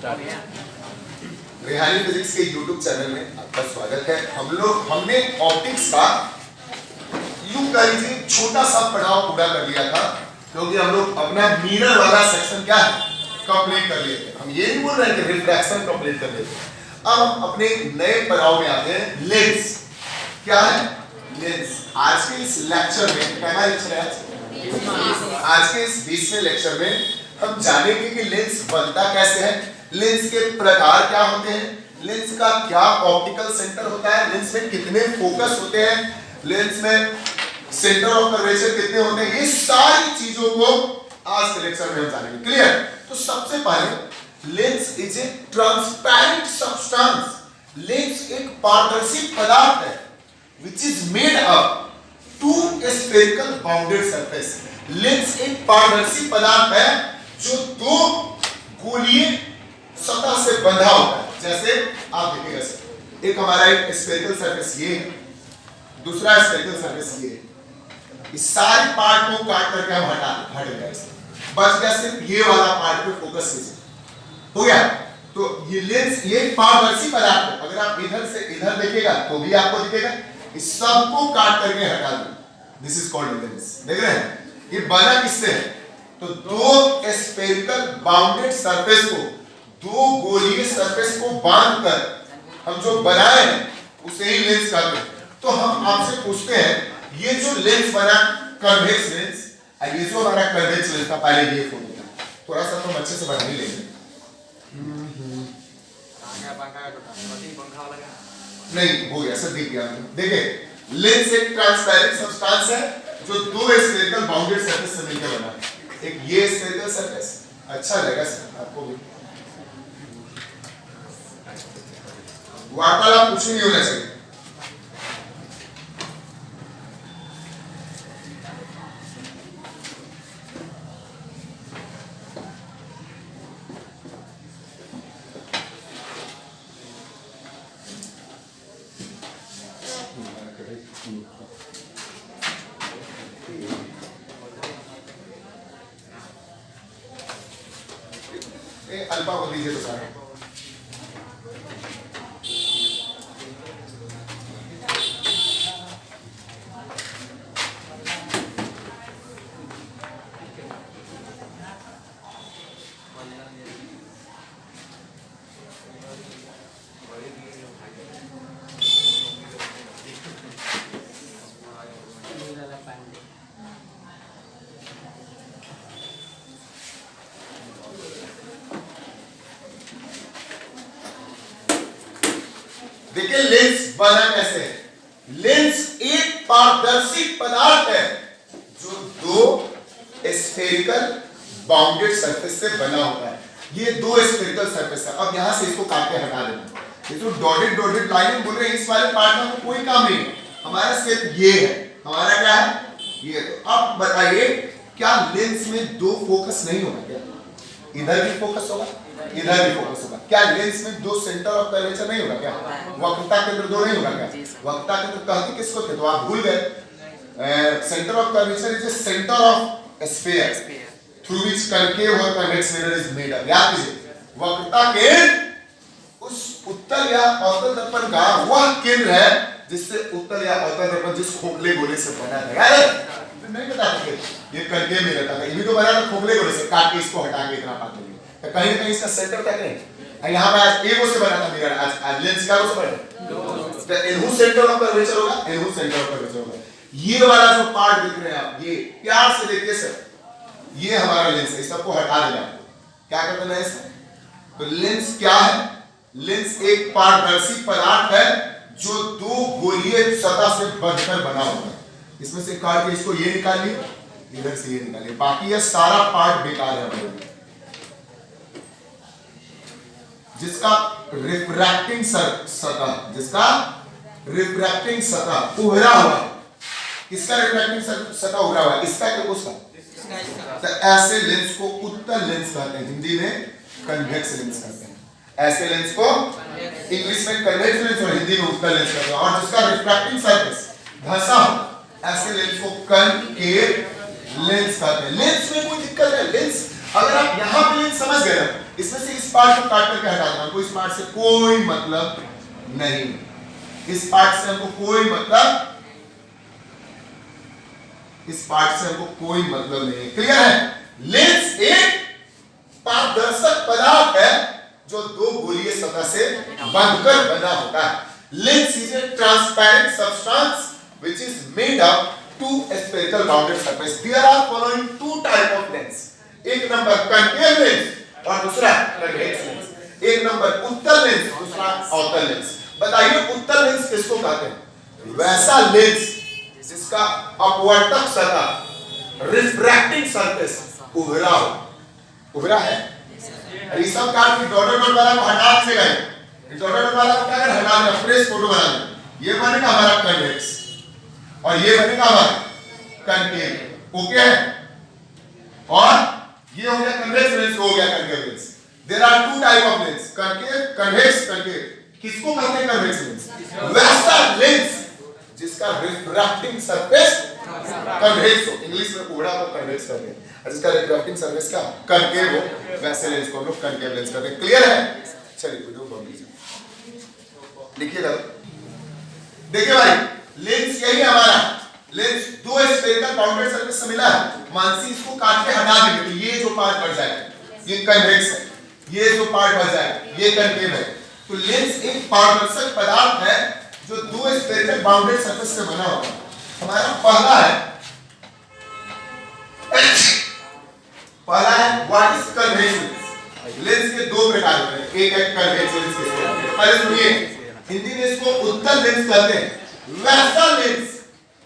रेहानी physics के YouTube channel में आपका स्वागत है। हमने ऑप्टिक्स का यूं कह लीजिए छोटा सा पड़ाव पूरा कर लिया था, क्योंकि हम लोग अपना मिरर वाला सेक्शन क्या है कंप्लीट कर लिए थे। हम ये नहीं बोल रहे हैं कि रिफ्रैक्शन कंप्लीट कर लिए थे। अब हम अपने नए पड़ाव में आते हैं, लेंस। क्या है? लेंस। आज के इस लेक्चर में पहला लेक्चर है आज के इस 20वें लेक्चर में हम जानेंगे कि लेंस बनता कैसे है, लेंस के प्रकार क्या होते हैं, लेंस का क्या ऑप्टिकल सेंटर होता है, लेंस में कितने फोकस होते हैं, लेंस में सेंटर ऑफ कर्वेचर कितने होते हैं, ये सारी चीजों को आज के लेक्चर में हम जानेंगे। क्लियर? तो सबसे पहले lens is a transparent substance. Lens एक पारदर्शी पदार्थ है which is made up to a spherical bounded surface। Lens एक पारदर्शी पदार्थ है जो दो गोलीय सतह से बंधा होता है। जैसे आप देखिएगा सर, एक हमारा एक स्फेरिकल सरफेस ये है, दूसरा स्फेरिकल सरफेस ये है। इस सारे पार्ट को काट करके हम हट गए, बच गया सिर्फ ये वाला पार्ट पे फोकस कीजिए, हो गया। तो ये लेंस ये पारदर्शी पदार्थ है, अगर आप इधर से इधर देखिएगा तो भी आपको दिखेगा, इस सबको काट करके हटा दो, दिस इज कॉल्ड लेंस। देख रहे हैं ये बना किससे है? तो दो स्फेरिकल बाउंडेड सरफेस को, दो गोलीय सरफेस को बांधकर हम जो बनाए हैं उसे ही लेंस कहते हैं। तो हम आपसे पूछते हैं, ये जो लेंस बना कन्वेक्स लेंस, और ये जो हमारा कन्वेक्स लेंस था, पहले ये फोटो था, थोड़ा सा तो अच्छे से बना ही लेंगे। नहीं हो गया सर, दिख गया। देखिए लेंस एक ट्रांसपेरेंट सब्सटेंस है जो दो स्फेरिकल बाउंडेड सरफेस से मिलकर बना है। एक ये स्फेरिकल सरफेस, अच्छा लगेगा सर आपको भी, वार्तालाप कुछ नहीं होना चाहिए। अल्फा को दीजिए तो सारे देखिए लेंस बना कैसे है। लेंस एक पारदर्शी पदार्थ है जो दो स्फेरिकल बाउंडेड सरफेस से बना होता है। ये दो स्फेरिकल सरफेस है। अब यहां से इसको काट के हटा देना। ये जो डॉटेड लाइन बोल रहे हैं, इस वाले पार्ट में कोई काम नहीं है, हमारा सिर्फ ये है, हमारा क्या है ये। तो अब बताइए, क्या लेंस में दो फोकस नहीं होगा? क्या इधर भी फोकस होगा, इधर भी फोकस होगा? क्या लेंस में दो सेंटर ऑफ कर्वेचर नहीं होगा? क्या वक्रता केंद्र दो नहीं होगा? क्या वक्रता केंद्र कहते किसको थे? तो आप भूल गए। Centre of curvature is the centre of sphere through which concave or convex mirror is made up. याद कीजिए, वक्रता केंद्र उस उत्तल या अवतल दर्पण का वह केंद्र है जिससे उत्तल या अवतल दर्पण जिस खोखले गोले से बना है। याद है? नहीं बता सकते ये कनकेव मिरर था, ये भी तो बना था खोखले गोले से, काट के इसको हटा के इतना पात ले। कहीं ना कहीं इसका सेंटर क्या करें? यहाँ पे आज ए से बना था मिरर, आज लेंस का से बना तो इनहू सेंटर ऑफ कर्वेचर होगा, इनहू सेंटर ऑफ कर्वेचर होगा। ये वाला जो पार्ट देख रहे हैं आप, ये प्यार से देखिए सर, ये हमारा लेंस है, इस सबको हटा देना। क्या कर देना है इसमें? तो लेंस क्या है? लेंस एक पारदर्शी पदार्थ है जो दो गोलीय सतह से बंधकर बना होता है। इसमें से काट के इसको ये निकालिए, इधर से ये निकालिए, बाकी ये सारा पार्ट बेकार है। जिसका रिफ्रैक्टिंग सतह उभरा हुआ है। किसका रिफ्रैक्टिंग सतह उभरा हुआ है? इसका क्या उसका? तो ऐसे लेंस को उत्तल लेंस कहते हैं, हिंदी में कन्वेक्स लेंस कहते हैं। ऐसे लेंस को इंग्लिश में कन्वेक्स लेंस और हिंदी में उत्तल लेंस कहते हैं। और जिसका रिफ्रैक्टिंग सरफेस धंसा हो, ऐसे लेंस को कनकेव लेंस कहते हैं। लेंस में कोई दिक्कत है? लेंस अगर आप यहां पे लेंस समझ गए इसमें से इस पार्ट को काट करके हटा देना, हमको इस पार्ट से कोई मतलब नहीं, इस पार्ट से हमको कोई मतलब, इस पार्ट से हमको कोई मतलब नहीं है। क्लियर है? लेंस एक पारदर्शक पदार्थ है जो दो गोलीय सतह से बंधकर बना होता है। Lens is a transparent substance which is made up two spherical bounded surface. There are following two type of lens. एक नंबर concave lens और दूसरा convex lens. एक नंबर उत्तल लेंस, दूसरा अवतल लेंस। बताइए उत्तल लेंस किसको कहते हैं? वैसा लेंस जिसका अपवर्तक सतह रिफ्रैक्टिंग सरफेस उभरा हो। उभरा है? ऋषभ कार की डॉट डॉट वाला को हटा से गए, डॉट डॉट वाला को क्या कर हटा देना, फ्रेश फोटो बना देना। ये बनेगा हमारा कन्वेक्स और ये बनेगा हमारा कनकेव। ओके है? और ये हो गया कन्वेक्स लेंस, हो गया concave lens. There are two type of lens, concave, convex, concave. किसको कहते हैं कन्वेक्स लेंस? वैसा लेंस जिसका रिफ्रैक्टिंग सरफेस कन्वेक्स हो, इंग्लिश में उभरा को कन्वेक्स कहते हैं, और जिसका रिफ्रैक्टिंग सरफेस का कनकेव हो, वैसे लेंस को हम लोग कनकेव लेंस कहते हैं। क्लियर है? चलिए वीडियो पढ़ लीजिए, लिखिएगा। देखिए भाई, लेंस यही हमारा लेंस दो स्फेरिकल बाउंडेड सरफेस से मिला है। मानसी इसको काट के हटा देंगे तो ये जो पार्ट बच जाएगा ये कन्वेक्स है, ये जो पार्ट बच जाएगा ये कनकेव है। तो लेंस एक पारदर्शक पदार्थ है जो दो स्फेरिकल बाउंडेड सरफेस से बना होता है। हमारा पहला है what is convex lens. Lens के दो प्रकार होते हैं, एक है कन्वेक्स लेंस, पहले सुनिए, हिंदी में इसको उत्तल लेंस कहते हैं। वैसा लेंस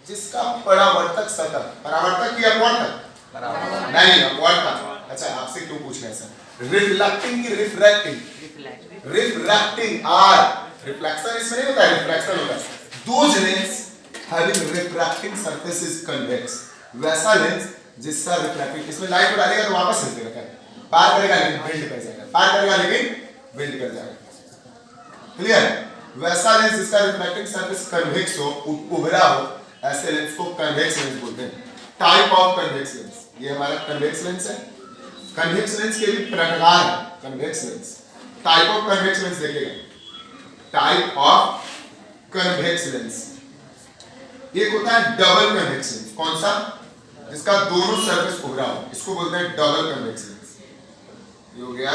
जिसका परावर्तक सतह, परावर्तक की अपवर्तक नहीं, अपवर्तक। अच्छा आपसे क्यों पूछ रहे हैं सर? रिफ्लेक्टिंग की रिफ्रैक्टिंग, रिफ्रैक्टिंग आर, रिफ्लेक्शन इसमें नहीं होता है, रिफ्लेक्शन होता है। Those lens having refracting surface is convex. वैसा लेंस जिसका रिफ्रैक्टिंग, इसमें लाइट को डालेगा तो वापस हिल देगा, पार करेगा लेकिन बेंड कर जाएगा, पार करेगा लेकिन बेंड कर जाएगा। क्लियर? वैसा लेंस जिसका रिफ्रैक्टिंग सरफेस कन्वेक्स हो, उभरा हो, ऐसे लेंस को कन्वेक्स लेंस बोलते हैं। टाइप ऑफ कन्वेक्स लेंस, ये हमारा कन्वेक्स लेंस है। कन्वेक्स लेंस के भी प्रकार है, convex lens. Type of convex lens देखिएगा, टाइप ऑफ कन्वेक्स लेंस एक होता है डबल कन्वेक्स लेंस। कौन सा? जिसका दोनों सरफेस उभरा हो, इसको बोलते हैं डबल कन्वेक्स लेंस। ये हो गया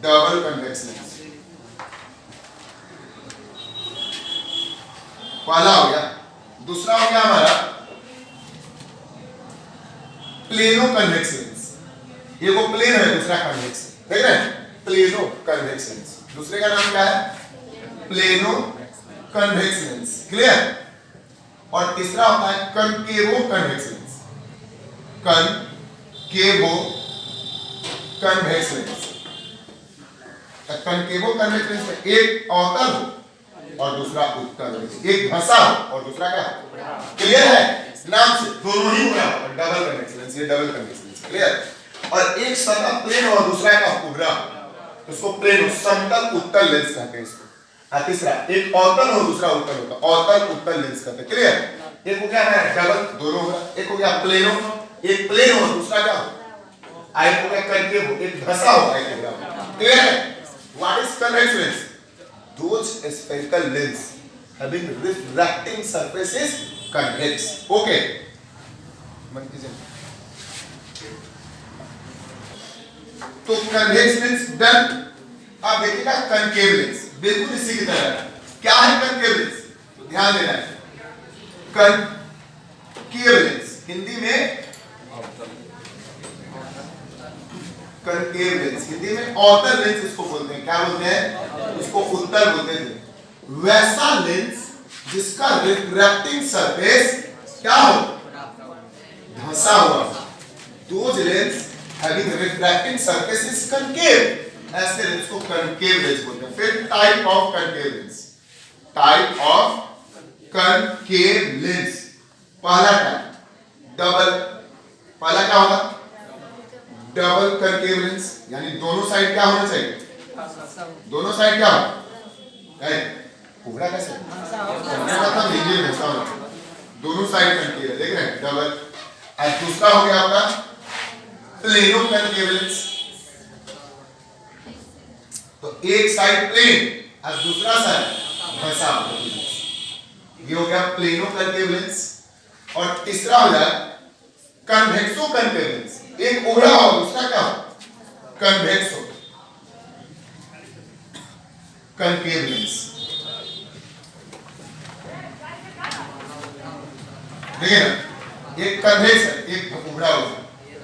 डबल कन्वेक्स लेंस, पहला हो गया। दूसरा हो गया हमारा प्लेनो कन्वेक्स लेंस। ये वो प्लेन है, दूसरा कन्वेक्स, देख रहे हैं? प्लेनो कन्वेक्स लेंस, दूसरे का नाम क्या है? Plano convex lens. क्लियर? और तीसरा होता है concavo convex lens, concavo convex lens. Concavo convex lens में एक अवतल हो और दूसरा उत्तल हो, एक धंसा हो और दूसरा क्या? क्लियर है? नाम से दोनों ही उभरा हो, डबल कन्वेक्स लेंस, ये डबल कन्वेक्स लेंस। क्लियर? और एक सतह प्लेन और दूसरा का उभरा, उसको प्लेन समतल उत्तल लेंस कहते हैं इसको। तीसरा एक अवतल हो, दूसरा उत्तल होता, अवतल उत्तल लेंस कहते हैं। क्लियर? एक हो गया है डबल, दोनों हो, एक हो गया प्लेनो, एक प्लेन हो दूसरा क्या हो, एक हो गया कनकेव हो, एक धंसा हो, एक उभरा हो। क्लियर है? What is convex lens? Those spherical lens having refracting surface is convex. Okay. तो convex lens done। अब देखिएगा concave lens, बिल्कुल इसी की तरह है। क्या है concave lens? तो ध्यान देना है। concave lens हिंदी में concave lens, हिंदी में अवतल लेंस इसको बोलते हैं। क्या बोलते हैं? इसको उत्तल बोलते हैं। वैसा लेंस जिसका रिफ्रैक्टिंग सरफेस क्या हो, धंसा हुआ। Those lens having refracting surface is concave. ऐसे लेंस को कनकेव लेंस बोलते हैं। फिर type of concave lens, type of concave lens. पहला टाइप डबल, पहला क्या होगा? डबल कनकेव लेंस, यानी दोनों साइड क्या होना चाहिए? दोनों साइड क्या हो? उभरा कैसे? मतलब लीजिए ऐसा होना चाहिए, दोनों साइड कनकेव है, देख रहे हैं? डबल। और दूसरा हो गया आपका प्लेनो कनकेव लेंस। तो एक साइड प्लेन और दूसरा साइड घसा हुआ। ये हो गया प्लेनो कनकेव लेंस। और तीसरा हो जाए कन्वेक्सो कनकेव लेंस। एक उभरा हो, दूसरा क्या हो, कन्वेक्सो कनकेव लेंस। देखिए ना, एक कन्वेक्स है, एक उभरा हुआ,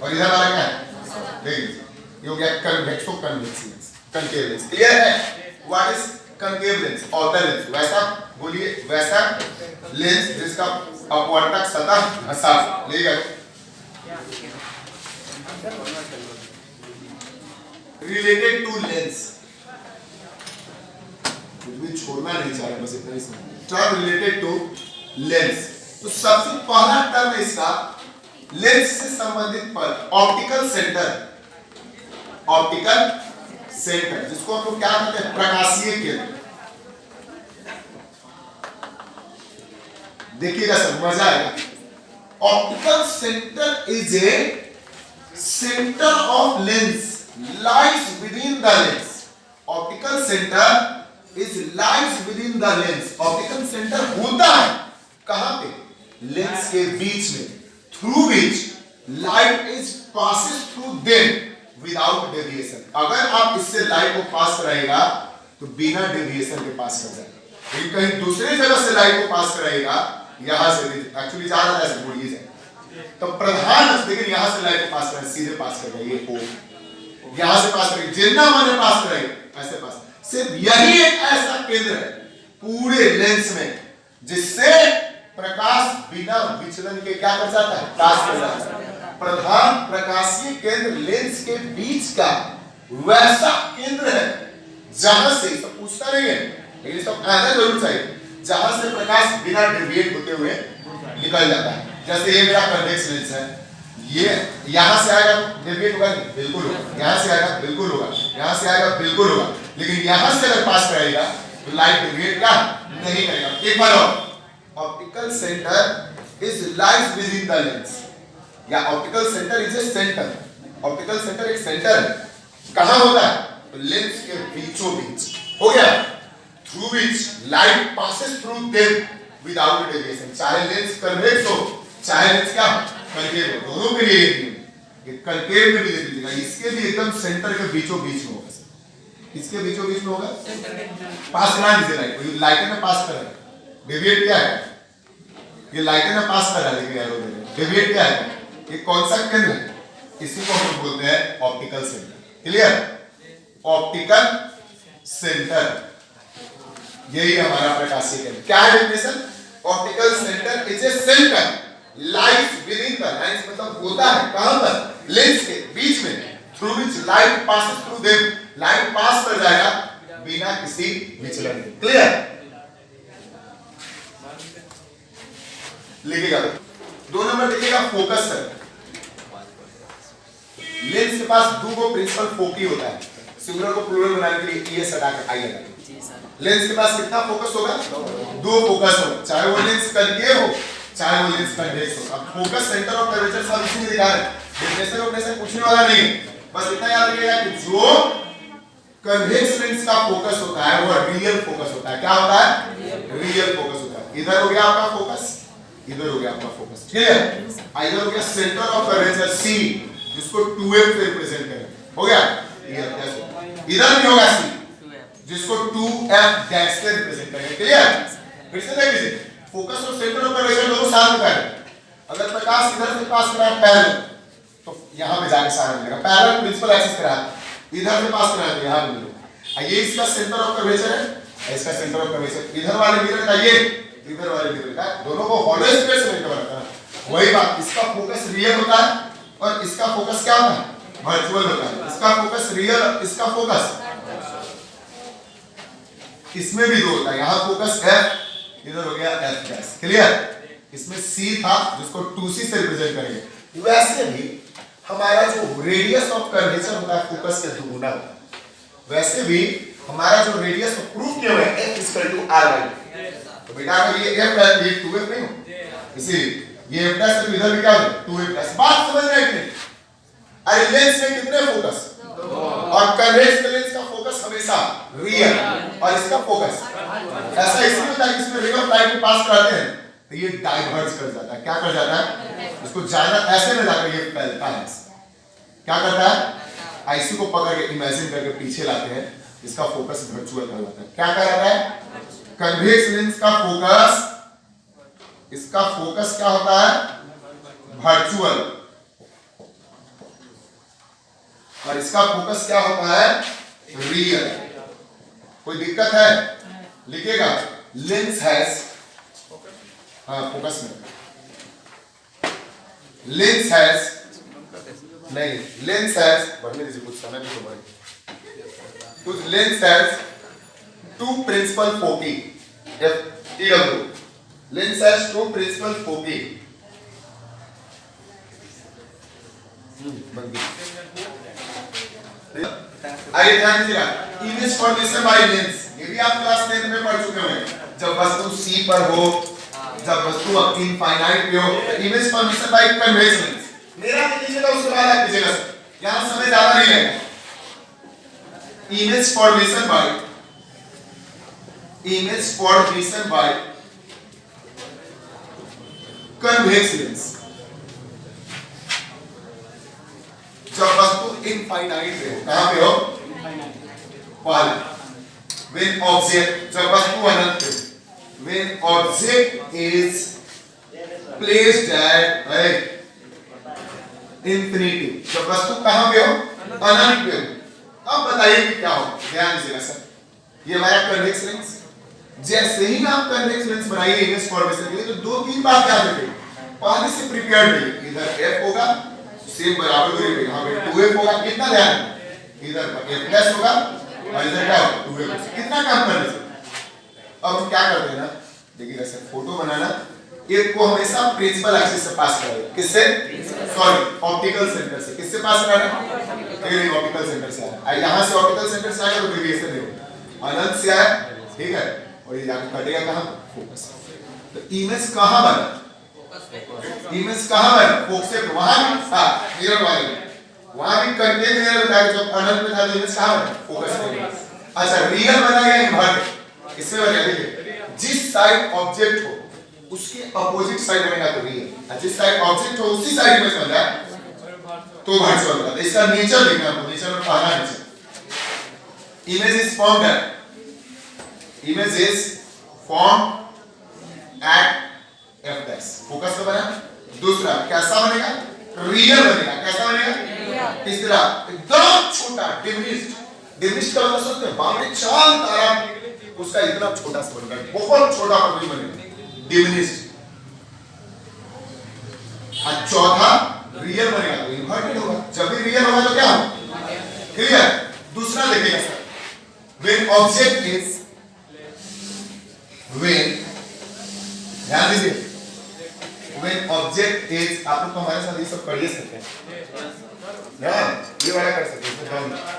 और इधर वाला क्या है, देखिए ये हो गया convexo convex lens, concave lens. Clear है? What is concave lens? Ortho lens, वैसा बोलिए, वैसा लेंस जिसका अपवर्ड तक सतह घसा ले गए। रिलेटेड टू लेंस, कुछ भी छोड़ना नहीं चाह रहा, बस इतना ही समझ। टर्म रिलेटेड टू लेंस, तो सबसे पहला टर्म है इसका लेंस से संबंधित पर ऑप्टिकल सेंटर। ऑप्टिकल सेंटर जिसको हम लोग क्या कहते हैं, प्रकाशीय केंद्र। देखिएगा सर, मजा आएगा। Optical centre is a centre of lens lies within the lens. Optical centre is lies within the lens. Optical centre होता है कहां पे, लेंस के बीच में, through which light is passes through them without deviation. अगर आप इससे light को पास कराएगा तो बिना डेविएशन के पास कर जाएगा। लेकिन कहीं दूसरी जगह से लाइट को पास कराएगा, यहां से एक्चुअली जा रहा है ऐसे बोलिए जाए, तो प्रधान देखिए यहां से लाइट को पास करें, सीधे पास कर जाइए, ओ यहां से पास करेंगे, जितना माने पास करेंगे ऐसे पास। सिर्फ यही एक ऐसा केंद्र है पूरे लेंस में जिससे प्रकाश बिना विचलन के क्या कर जाता है, पास कर जाता है। प्रधान प्रकाशीय केंद्र लेंस के बीच का वैसा केंद्र है जहां से, सब पूछता नहीं है लेकिन सब आना जरूर चाहिए, जहां से प्रकाश बिना डेविएट होते हुए निकल जाता है। जैसे ये मेरा कन्वेक्स लेंस है, ये यहां से आएगा डेविएट होगा नहीं, बिल्कुल होगा, यहां से आएगा बिल्कुल होगा, यहां से आएगा बिल्कुल होगा, लेकिन यहां से अगर पास कराएगा तो लाइट डेविएट क्या नहीं करेगा। एक बार और, optical centre is lies within the lens, या optical centre is a centre. Optical centre एक सेंटर है, कहां होता है, तो लेंस के बीचों बीच हो गया, through which light passes through them without deviation. चाहे लेंस कन्वेक्स हो चाहे लेंस क्या कनकेव हो, दोनों के लिए ये कनकेव में भी देख लीजिएगा, इसके भी एकदम सेंटर के बीचों बीच में होगा। इसके बीचों बीच में होगा, पास करा दीजिए लाइट को, लाइट में पास कर, डेविएट क्या है, ये लाइट में पास कर रहा है, लेकिन एरो दे रहे हैं, डेविएट क्या है, ये कौन सा केंद्र है, इसी को हम बोलते हैं optical centre. Clear? Optical centre यही हमारा प्रकाशीय केंद्र। क्या है definition? Optical centre is a centre lies within the lens, मतलब होता है कहां पर, लेंस के बीच में, through which light passes through them, light pass कर जाएगा बिना किसी विचलन के। क्लियर? लिखिएगा 2 नंबर, देखिएगा फोकस है। लेंस के पास दो प्रिंसिपल फोकी होता है, सिंगुलर को प्लूरल बनाने के लिए ये सटा के आइएगा। लेंस के पास कितना फोकस होगा, 2 फोकस होगा, चाहे वो लेंस कनकेव हो चाहे वो लेंस कन्वेक्स हो। अब फोकस सेंटर ऑफ कर्वेचर सब इसी में दिखा है, डेफिनेशन ऑफ पूछने वाला नहीं है, बस इतना याद रखिएगा कि जो कन्वेक्स लेंस का फोकस होता है वो रियल फोकस होता है। क्या होता है, रियल फोकस होता है। इधर हो गया आपका फोकस, इधर हो गया आपका फोकस। क्लियर? इधर हो गया सेंटर ऑफ कर्वेचर C, जिसको 2F से रिप्रेजेंट करें, हो गया, इधर भी होगा C जिसको 2F डैश से रिप्रेजेंट करेंगे। क्लियर? फिर से देख लीजिए, फोकस और सेंटर ऑफ कर्वेचर दोनों साथ में करें। अगर प्रकाश इधर से पास करा पैरेलल तो यहां पे जाके सारा मिलेगा, पैरेलल प्रिंसिपल एक्सिस करा, इधर से पास करा तो यहां पे मिलेगा। ये इसका सेंटर ऑफ कर्वेचर है, इसका सेंटर ऑफ कर्वेचर इधर वाले मिरर का, ये इधर वाले मिरर का, दोनों को हॉलो स्पेस में मिलकर बनता है। वही बात, इसका फोकस रियल होता है और इसका फोकस क्या होता है, वर्चुअल होता है। इसका फोकस रियल, इसका फोकस, इसमें भी 2 होता है, यहां फोकस F, इधर हो गया F डैश। क्लियर? इसमें C था जिसको 2C से रिप्रेजेंट करेंगे। वैसे भी हमारा जो रेडियस ऑफ कर्वेचर होता है फोकस के दुगुना होता है, वैसे भी हमारा जो रेडियस प्रूफ किया हुआ है F = R/2। तो बेटा अगर ये F है ये 2F नहीं हो, इसीलिए ये F डैश तो इधर भी क्या हो 2F डैश। बात समझ रहे हैं कि नहीं? अरे लेंस में कितने फोकस, और कन्वेक्स लेंस का फोकस हमेशा रियल और इसका फोकस ऐसा इसलिए होता है कि इसमें रे ऑफ लाइट को पास कराते हैं तो ये डाइवर्ज कर जाता है। क्या कर जाता है? इसको ज्यादा ऐसे में जाकर ये फैलता है। क्या करता है? आईसी को पकड़ के इमेजिन करके पीछे लाते हैं, इसका फोकस वर्चुअल कर जाता है। क्या कर रहा है? कन्वेक्स लेंस का फोकस, इसका फोकस क्या होता है? वर्चुअल, और इसका फोकस क्या होता है? रियल। कोई दिक्कत है? लिखिएगा लेंस हैज, हाँ फोकस में लेंस हैज, नहीं लेंस हैज, बढ़ने दीजिए कुछ समय भी तो बढ़े। कुछ lens has two principal foci, lens has two principal foci. आइए ध्यान दीजिएगा, इमेज फॉर्मेशन बाय लेंस, ये भी आप क्लास 10 में पढ़ चुके होंगे। जब वस्तु सी पर हो, जब वस्तु इनफाइनाइट पे हो, image formation by convex lens. मेरा कीजिएगा उसके बाद आप कीजिएगा सर, यहां समय ज्यादा नहीं है। Image formation by convex lens, जब वस्तु इनफाइनाइट पे हो, कहां पे हो? when object, जब वस्तु अनंत पे, when object is placed at infinity, जब वस्तु कहां पे हो? अनंत पे हो। अब बताइए कि क्या हो? ध्यान दीजिएगा सर, ये हमारा कन्वेक्स लेंस। जैसे ही आप कन्वेक्स लेंस बनाइए इमेज फॉर्मेशन के लिए तो दो तीन बात याद रखिए, पहले से प्रिपेयर्ड रहिए। इधर f होगा सेम बराबर दूरी पे, यहाँ पे 2f होगा, कितना ध्यान, इधर f प्लस होगा और इधर क्या होगा 2f। कितना काम करने से। अब हम क्या करते हैं ना, देखिए सर फोटो बनाना, एक को हमेशा प्रिंसिपल एक्सिस से पास करें। किससे? सॉरी ऑप्टिकल सेंटर से। किससे पास कराना? ये ऑप्टिकल सेंटर से आया, यहां से ऑप्टिकल सेंटर से आया तो डेविएशन देखो अनंत से आया, ठीक है, और ये जाके कटेगा कहां? फोकस। तो इमेज कहां बना? इमेज कहां बना? फोकस से वहां भी था मिरर वाले, वहां भी कंटेन मिरर बताया जब अनंत में था तो इमेज कहां बना? फोकस में। अच्छा रियल बना गया इन्वर्ट, इसमें बना देखिए जिस साइड ऑब्जेक्ट हो उसके अपोजिट साइड बनेगा तो रियल, जिस साइड ऑब्जेक्ट हो उसी साइड में बन जाए तो वर्चुअल बना। इसका नेचर देखना आपको, नेचर में पहला nature, image is formed at, image is formed at f dash, focus पे बना। दूसरा कैसा बनेगा? रियल बनेगा। कैसा बनेगा? तीसरा एकदम छोटा डिमिनिश्ड, डिमिनिश्ड का मतलब सोचते हैं बाप रे चांद तारा, उसका इतना छोटा सा बनेगा, बहुत छोटा कोई बनेगा डिमिनिश्ड। और चौथा रियल बनेगा तो इन्वर्टेड होगा, जब भी रियल होगा तो क्या होगा? क्लियर। दूसरा देखिएगा sir, when object is, when, ध्यान दीजिए, when object is, आप लोग तो हमारे साथ ये सब कर ही सकते हैं ना, ये वाला कर सकते हैं।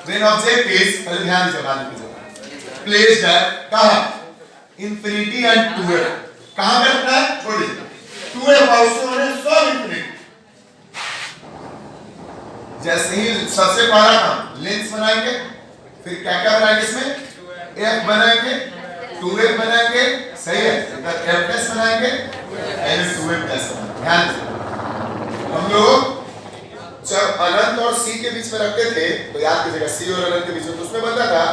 when object is, पहले ध्यान से बात कीजिए, placed at कहाँ? infinity and 2f, कहाँ पे रखना है? छोड़ दीजिए 2f also है सब infinity। जैसे ही सबसे पहला काम लेंस बनाएंगे, फिर क्या क्या बनाएंगे इसमें? f बनाएंगे, 2f बनाएंगे, सही है, इधर f प्लस बनाएंगे, एंड 2f प्लस बनाएंगे। ध्यान से हम लोग जब अनंत और c के बीच में रखते थे तो याद कीजिएगा c और अनंत के बीच में तो उसमें बनता था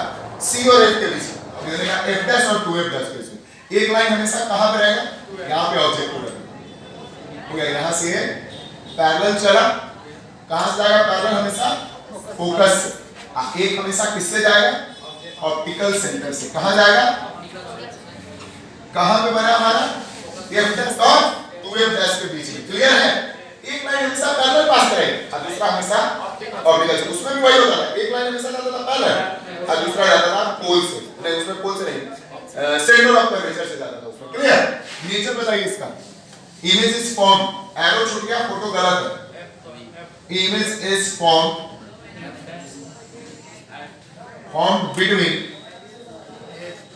c और f के बीच में, अब ये देखा f प्लस और 2f प्लस के बीच में एक लाइन हमेशा कहां पे रहेगा? यहां पे ऑब्जेक्ट को रखेंगे, हो गया। यहां से पैरेलल चला, कहां से जाएगा पैरेलल? हमेशा फोकस से। एक हमेशा किससे जाएगा? ऑप्टिकल सेंटर से। कहां जाएगा? कहां पे बना हमारा? f डैश और 2f डैश के बीच में। क्लियर है? एक लाइन हमेशा पैरेलल पास करेगा और दूसरा हमेशा ऑप्टिकल से। उसमें भी वही होता था, एक लाइन हमेशा जाता था पैरेलल और दूसरा जाता था पोल से, नहीं उसमें पोल से नहीं, सेंटर ऑफ कर्वेचर से जाता था उसमें। क्लियर? नेचर बताइए इसका। इमेज इज फॉर्म, एरो छूट गया, फोटो गलत है। Image is form between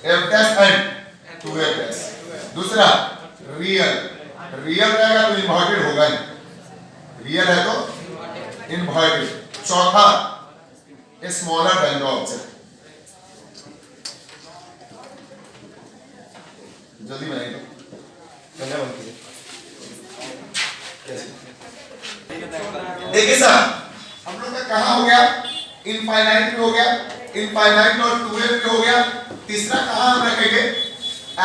f dash and 2f dash. दूसरा रियल, रियल रहेगा तो इन्वर्टेड होगा ही, रियल है तो इन्वर्टेड। चौथा smaller than the object. जल्दी बनाइए तो पहले बन कीजिए। देखिए सर, हम लोग का कहाँ हो गया, इनफाइनाइट पे हो गया, इनफाइनाइट और 2f पे हो गया। तीसरा कहाँ हम रखेंगे,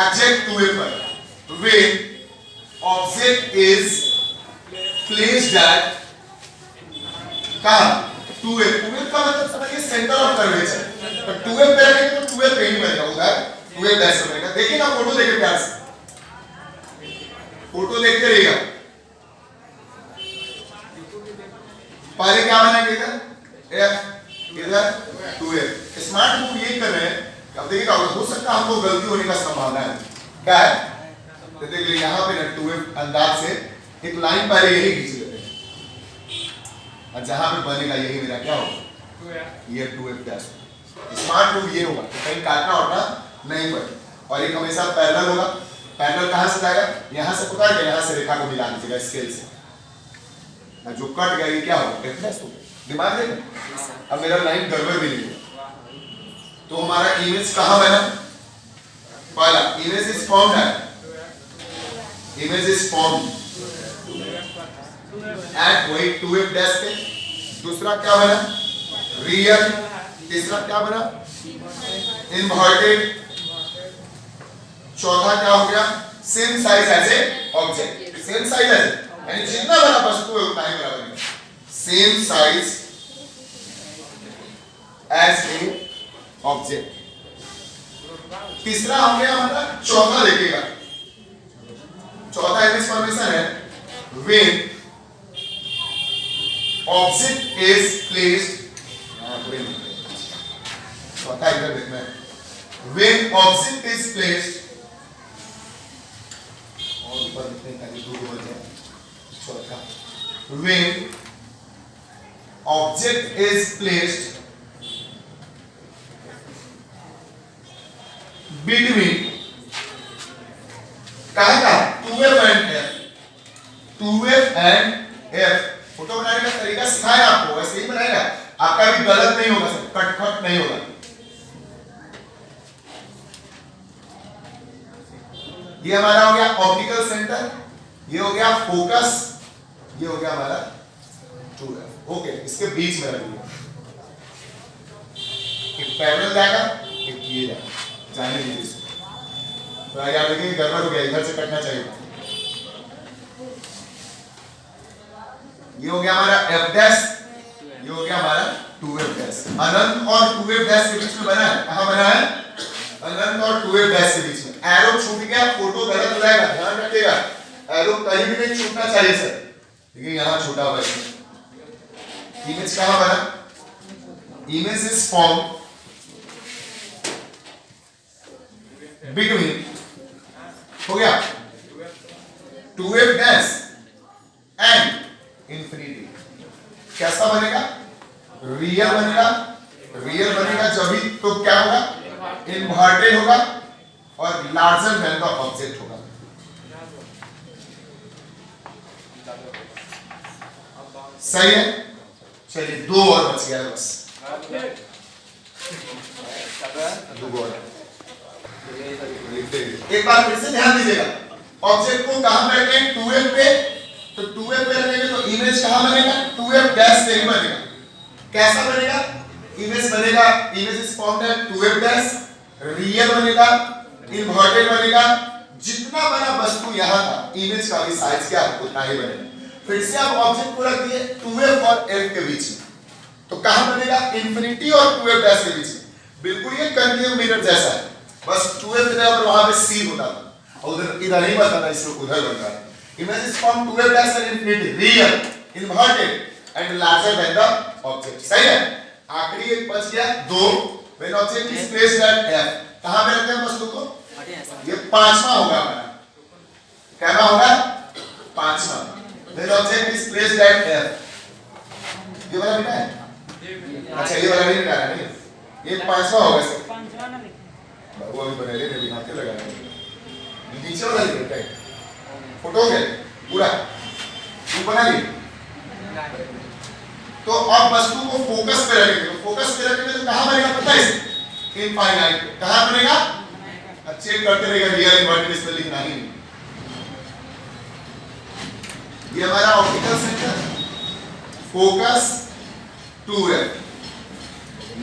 एग्जैक्ट 2f पर। when object is placed at कहाँ 2f, 2f का मतलब समझिए सेंटर ऑफ कर्वेचर। तो 2f पे रखेंगे तो 2f पे ही बनेगा, उधर 2f डैश बनेगा। देखिए ना फोटो देखिए प्यार से, फोटो देखते रहिएगा। पहले क्या बनाएंगे, इधर f, इधर 2f। स्मार्ट मूव ये कर रहे हैं। अब देखिएगा, हो सकता है हमको गलती होने का संभावना है। क्या है, तो देख लीजिए यहाँ पे ना 2f अंदाज से एक लाइन पहले यही खींच लेते हैं, और जहां पे बनेगा यही मेरा क्या होगा, ये 2f डैश। स्मार्ट मूव ये होगा कि कहीं काटना उठना नहीं पड़े, और एक हमेशा पैरेलल होगा। पैरेलल कहां से जाएगा, यहां से पकड़ के यहां से रेखा को मिला दीजिएगा स्केल से, जो कट गया ये क्या होगा, f डैश होगा। दिमाग देना, अब मेरा लाइन गड़बड़ भी नहीं होगा। तो हमारा इमेज कहां बना, पहला इमेज इज फॉर्म्ड है, इमेज इज फॉर्म्ड एट वही 2f डैश पे। दूसरा क्या बना, रियल। तीसरा क्या बना, इन्वर्टेड। चौथा क्या हो गया, same size as a object. Same size as, यानी जितना बड़ा वस्तु है उतना ही बड़ा बनेगा, same size as a object. तीसरा हो गया हमारा, चौथा देखिएगा, चौथा इमेज फॉर्मेशन है when object is placed, चौथा इधर देखना है, when object is placed, और ऊपर लिखने का जो दो बन जाए, चौथा when object is placed between कहाँ का 2f and f, 2f and f। Photo बनाने का तरीका सिखाया आपको, वैसे ही बनाएगा, आपका भी गलत नहीं होगा सर, कट नहीं होगा। ये हमारा हो गया ऑप्टिकल सेंटर, ये हो गया फोकस, ये हो गया हमारा 2f। ओके, इसके बीच में रखिए, एक पैरेलल जाएगा, एक ये जाएगा, जाने दीजिए इसको। तो यार देखिए गड़बड़ हो गया, इधर से कटना चाहिए। ये हो गया हमारा f डैश, ये हो गया हमारा 2f डैश। अनंत और 2f डैश के बीच में बना है, कहां बना है, अनंत और 2f डैश के बीच में। एरो छूट गया, फोटो गलत हो जाएगा, ध्यान रखिएगा। एरो कहीं भी नहीं छूटना चाहिए सर, देखिए यहां छूटा हुआ है। इमेज कहां बना, इमेज इज फॉर्म बिटवीन, हो गया 2f डैश एंड इंफिनिटी। कैसा बनेगा, रियल बनेगा। रियल बनेगा जब भी तो क्या होगा, इन्वर्टेड होगा और लार्जर देन द ऑब्जेक्ट होगा। सही है, चलिए दो और बच गया बस, दो और। एक बार फिर से ध्यान दीजिएगा, ऑब्जेक्ट को कहां पे रखें, 2f पे। तो 2f पे रखेंगे तो इमेज कहां बनेगा, 2f डैश पे ही बनेगा। कैसा बनेगा, इमेज बनेगा, image is formed at 2f dash, real बनेगा, इन्वर्टेड बनेगा। जितना बड़ा वस्तु यहां था, इमेज का भी साइज क्या उतना ही बनेगा। फिर से आप ऑब्जेक्ट को रख दिए 2f और f के बीच में, तो कहां बनेगा, इंफिनिटी और 2f डैश के बीच में। बिल्कुल ये कंटिन्यू मिरर जैसा है, बस 2f जगह पर वहां पे c होता था, और उधर इधर नहीं बनता था, इसलिए उधर बनता है। Image is from 2f dash and infinity, real, inverted and larger than the object। सही है, आखिरी एक बच गया, दो। When object is placed at f, कहां पे रखते हैं वस्तु को, ये पांचवा होगा हमारा, क्या होगा, पांचवा। When object is placed at f, ये वाला बेटा है, अच्छा ये वाला नहीं निकाला नहीं, ये पांचवा होगा सर। वो अभी बने रहे, अभी हाथ लगा रहे हैं, नीचे वाला बेटा है। फोटो हो गया पूरा, तू बना ली, तो अब वस्तु को फोकस पे रखेंगे, तो फोकस पे रखेंगे तो कहां बनेगा पता है? इनफाइनाइट। कहां बनेगा? चेक करते रहेगा, रियल इन्वर्टेड इसमें लिखना ही नहीं। ये हमारा optical centre, focus 2f।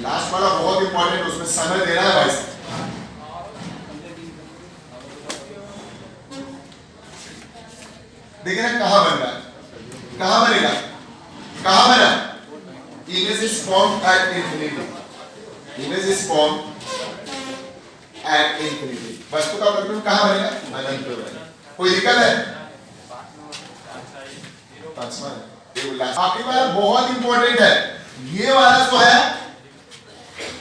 Last वाला बहुत इंपॉर्टेंट, उसमें समय देना है भाई। देखिए ना कहां बन रहा है, कहां बनेगा, कहां बना? Image is formed at infinity, image is formed at infinity. वस्तु का प्रतिबिंब कहां बनेगा? अनंत पे बनेगा। कोई दिक्कत है? पांचवा आखिरी वाला बहुत इंपॉर्टेंट है। ये वाला जो है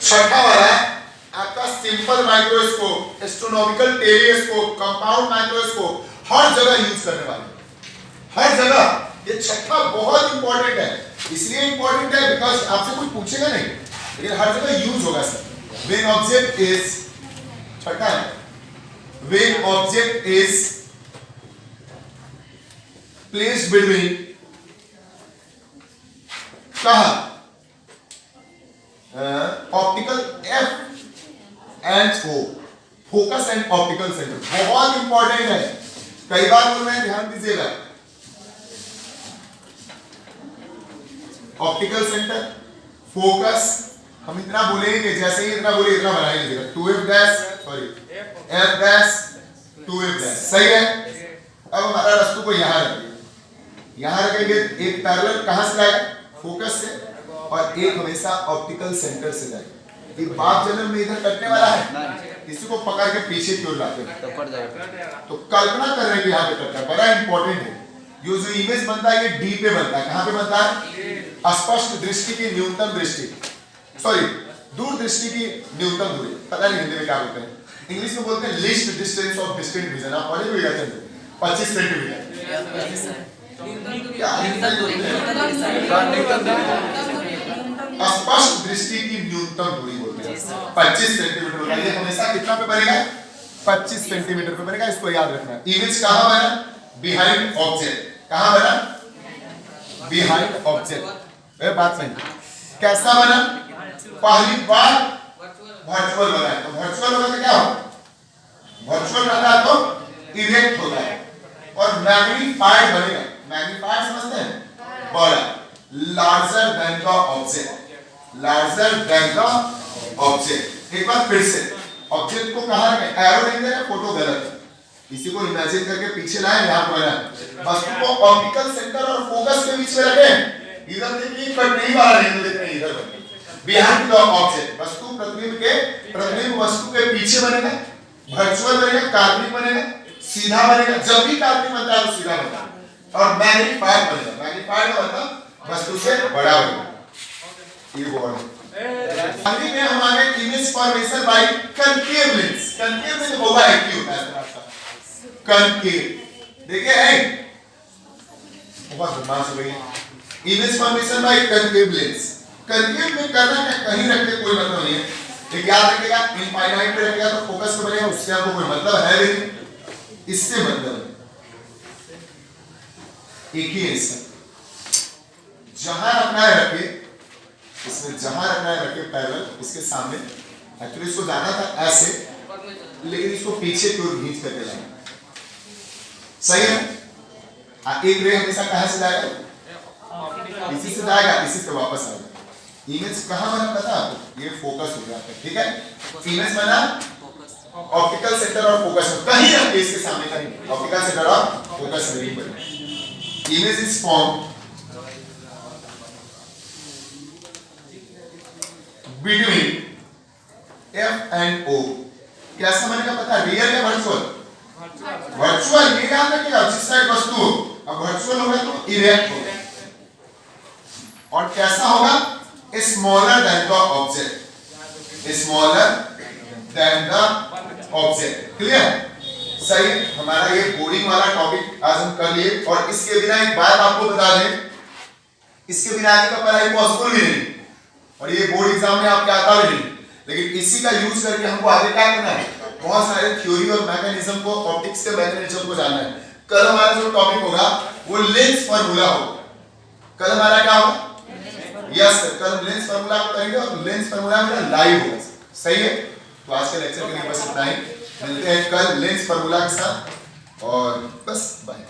छठा वाला है आपका simple microscope, astronomical telescope, compound microscope, हर जगह यूज करने वाले, हर जगह। ये छठा बहुत इंपॉर्टेंट है, इसलिए इंपॉर्टेंट है बिकॉज आपसे कोई पूछेगा नहीं, लेकिन हर जगह यूज होगा सर। व्हेन ऑब्जेक्ट इज, छठा है, when object is placed between, कहां? Optical F and O, focus and optical centre, बहुत इंपॉर्टेंट है। कई बार बोल रहे हैं, ध्यान दीजिएगा। ऑप्टिकल सेंटर, फोकस, हम इतना बोलेंगे, जैसे ही इतना बोले इतना बना लीजिएगा। 2f dash, sorry f dash 2f dash, सही है। अब हमारा वस्तु को यहां रखिए, यहां रखेंगे। एक पैरेलल कहां से जाएगा? फोकस से, और एक हमेशा ऑप्टिकल सेंटर से जाएगा। ये बाप जन्म में इधर कटने वाला है, किसी को पकड़ के पीछे क्यों लाते हैं? तो कल्पना कर रहे हैं कि यहाँ पे कटना, बड़ा इंपॉर्टेंट है। ये जो इमेज बनता है ये डी पे बनता है, कहां पे बनता है? स्पष्ट दृष्टि की न्यूनतम दृष्टि, सॉरी दूर दृष्टि की न्यूनतम दूरी, पता नहीं हिंदी में क्या बोलते हैं, इंग्लिश में बोलते हैं least distance of distant vision. आप पढ़े हुए हैं 25 सेंटीमीटर, स्पष्ट दृष्टि की न्यूनतम दूरी बोलते हैं 25 सेंटीमीटर होता है। ये हमेशा कितना पे बनेगा? 25 सेंटीमीटर पे बनेगा, इसको याद रखना है। इमेज कहां बना? बिहाइंड ऑब्जेक्ट, कहां बना? Behind object. ये बात सही। कैसा बना? पहली बार वर्चुअल बना है, तो वर्चुअल होगा तो क्या होगा? वर्चुअल रहता है तो इरेक्ट होता है, और मैग्नीफाइड बनेगा। मैग्नीफाइड समझते हैं? बड़ा, larger than the object, larger than the object. एक बार फिर से, ऑब्जेक्ट को कहां रखें? एरो नहीं दे रहे, फोटो गलत है, इसी को इमेजिन करके पीछे लाए, यहां पर लाए। वस्तु को ऑप्टिकल सेंटर और फोकस के बीच में रखें। इधर देखिए कट नहीं वाला नहीं, देख रहे हैं इधर बिहाइंड द ऑब्जेक्ट। वस्तु प्रतिबिंब वस्तु के पीछे बनेगा, वर्चुअल बनेगा, काल्पनिक बनेगा, सीधा बनेगा। जब भी काल्पनिक बनता है तो सीधा बनता है, और मैग्नीफाइड बनेगा। मैग्नीफाइड का मतलब वस्तु से बड़ा बनेगा। ये वर्ड आगे में हम आगे image formation by concave lens. Concave में होगा एक्यूट ऐसा कनकेव, देखिए है बहुत बदमाश हो गई। Image formation by concave lens, concave में करना है, कहीं रखने कोई मतलब नहीं है, लेकिन याद रखिएगा इनफाइनाइट पे रखेगा तो फोकस पे बनेगा, उससे आपको कोई मतलब है नहीं, इससे मतलब है एक ही है इसका। जहां रखना है रखिए, इसमें जहां रखना है रखिए पैरेलल इसके सामने। एक्चुअली इसको जाना था ऐसे, लेकिन इसको पीछे की ओर खींच करके लाना, सही है। एक रे हमेशा कहां से जाएगा? इसी से जाएगा, इसी से वापस आएगा। इमेज कहां बना पता है आपको? ये फोकस हो गया, ठीक है। इमेज बना ऑप्टिकल सेंटर और फोकस में, कहीं रखिए इसके सामने, कहीं ऑप्टिकल सेंटर और फोकस में नहीं बने। Image is form between F and O। कैसा बनेगा पता है? रियल या वर्चुअल? वर्चुअल। ये याद रखिएगा, जिस साइड वस्तु हो, अब वर्चुअल होगा तो इरेक्ट होगा, और कैसा होगा? Smaller than the object, smaller than the object. Clear? सही। हमारा ये बोर्डिंग वाला टॉपिक आज हम कर लिए, और इसके बिना एक बात आपको बता दें, इसके बिना आगे का पढ़ाई पॉसिबल भी नहीं, और ये बोर्ड एग्जाम में आपके आता भी नहीं। लेकिन इसी का यूज करके हमको आगे क्या करना है? बहुत सारे थ्योरी और मैकेनिज्म को, ऑप्टिक्स के मैकेनिज्म को जानना है। कल हमारा जो टॉपिक होगा वो लेंस फार्मूला होगा। कल हमारा क्या होगा? यस कल लेंस फार्मूला करेंगे और लेंस फार्मूला मेरा लाइव होगा सही है। तो आज के लेक्चर के लिए बस इतना ही, मिलते हैं कल लेंस फार्मूला के साथ और बस बाय।